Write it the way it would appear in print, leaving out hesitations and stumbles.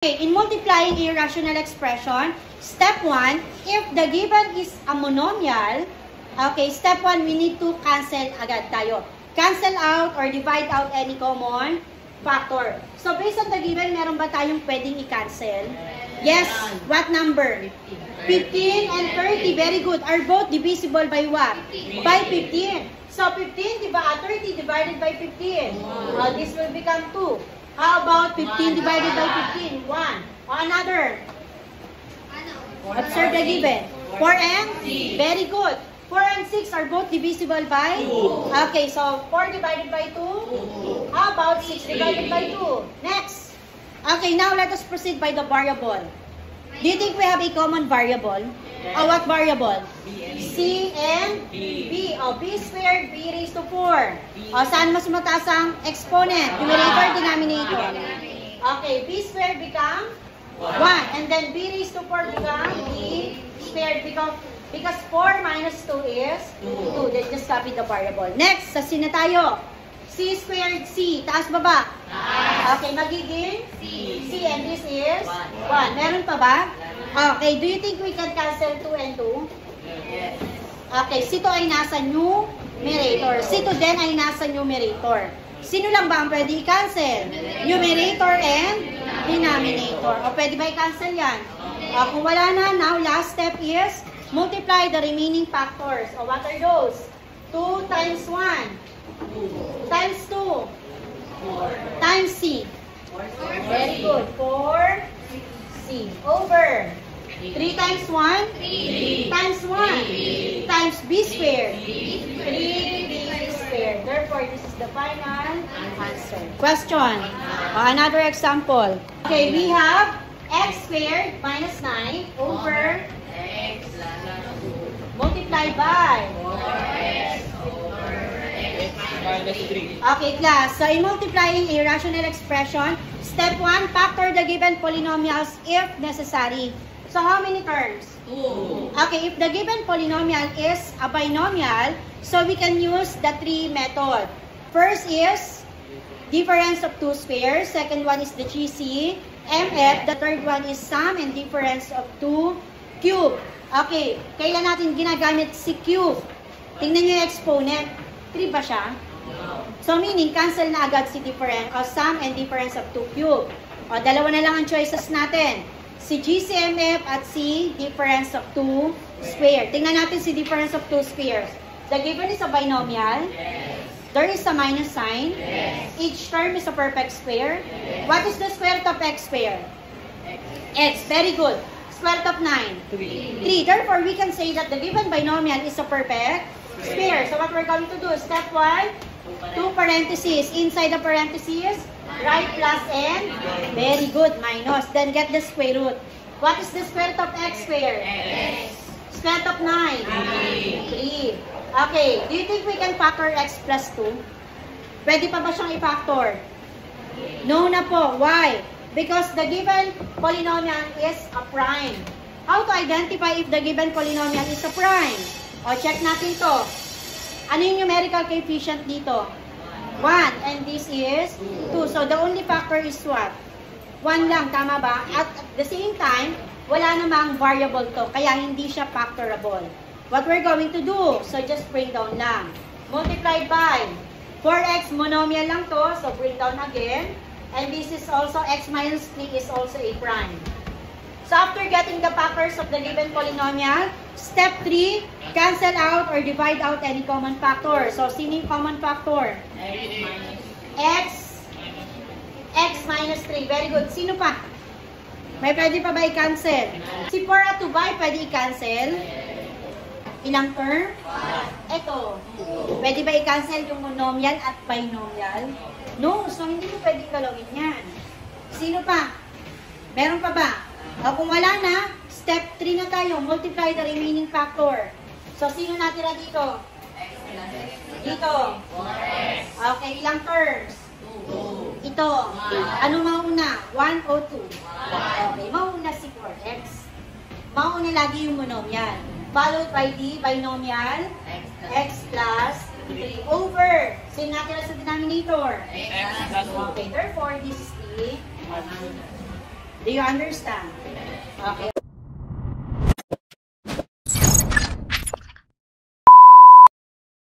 Okay, in multiplying a rational expression, step 1, if the given is a monomial, okay, step 1, we need to cancel agad tayo. Cancel out or divide out any common factor. So, based on the given, meron ba tayong pwedeng i-cancel? Yes. What number? 15 and 30. Very good. Are both divisible by what? By 15. So, 30 divided by 15. This will become 2. How about 15 divided by 15? 1. Or another? Observe the given. 4 and? Very good. 4 and 6 are both divisible by? 2. Okay, so 4 divided by 2? How about 6 divided by 2? Next. Okay, now let us proceed by the variable. Do you think we have a common variable? What variable? C and B. B squared, B raised to 4. Saan mas mataas ang exponent? Numerator, denominator. Okay, B squared become 1. And then B raised to 4 become B squared because 4 minus 2 is 2. Then just copy the variable. Next, sa C na tayo. C squared C. Taas baba? Okay, magiging C. And this is 1. Meron pa ba? Okay, do you think we can cancel 2 and 2? Yes. Okay, C2 ay nasa numerator. C2 din ay nasa numerator. Sino lang ba ang pwede i-cancel? Numerator and denominator. O pwede ba i-cancel yan? Kung wala na, now last step is multiply the remaining factors. O what are those? 2 times 1 times 2 times C. Very good. 4C over 3 times 1 times 1 times B squared 3B squared. Therefore, this is the final answer. Question. Another example. Okay, we have x squared minus 9 over x multiplied by 4x minus 3. Okay, class. So, in multiplying a rational expression, step 1, factor the given polynomials if necessary. So, how many terms? 2. Okay, if the given polynomial is a binomial, so we can use the 3 method. First is difference of 2 squares. Second one is the GC/MF. The third one is sum and difference of 2 cube. Okay, kailan natin ginagamit si cube? Tingnan nyo yung exponent. 3 ba siya? So, meaning, cancel na agad si sum and difference of 2 cube. Dalawa na lang ang choices natin. Si GC/MF at si difference of 2 square. Tingnan natin si difference of 2 squares. The given is a binomial. Yes. There is a minus sign. Yes. Each term is a perfect square. Yes. What is the square root of x square? X. Very good. Square root of 9? 3. Therefore, we can say that the given binomial is a perfect square. So, what we're going to do, step 1, 2 parentheses. Inside the parentheses, write plus and very good, minus. Then get the square root. What is the square root of x squared? X. Square root of 9? 3. Okay, do you think we can factor x plus 2? Pwede pa ba siyang i-factor? No na po. Why? Because the given polynomial is a prime. How to identify if the given polynomial is a prime? Check natin to. Ano yung numerical coefficient dito? 1. And this is 2. So, the only factor is what? 1 lang. Tama ba? At the same time, wala namang variable to. Kaya hindi siya factorable. What we're going to do? So, just bring down lang. Multiplied by 4x monomial lang to. So, bring down again. And this is also x minus 3 is also a prime. So, after getting the factors of the given polynomial, step 3, cancel out or divide out any common factor. So, sino yung common factor? X minus 3. Very good. Sino pa? May pwede pa ba i-cancel? Si 4 at 2 ba pwede i-cancel? Ilang term? Ito. Pwede ba i-cancel yung monomial at binomial? No. So, hindi mo pwede galawin yan. Sino pa? Meron pa ba? Kung wala na, step 3 na tayo. Multiply the remaining factor. So, sino natira dito? Dito. Okay, ilang terms? 2. Ito. Ano mauna? 1 o 2? Okay, mauna si 4x. Mauna lagi yung monomial. Followed by the binomial x plus 3 over. Sino natira sa denominator? X plus 2. Okay, therefore, this is the Do you understand? Okay.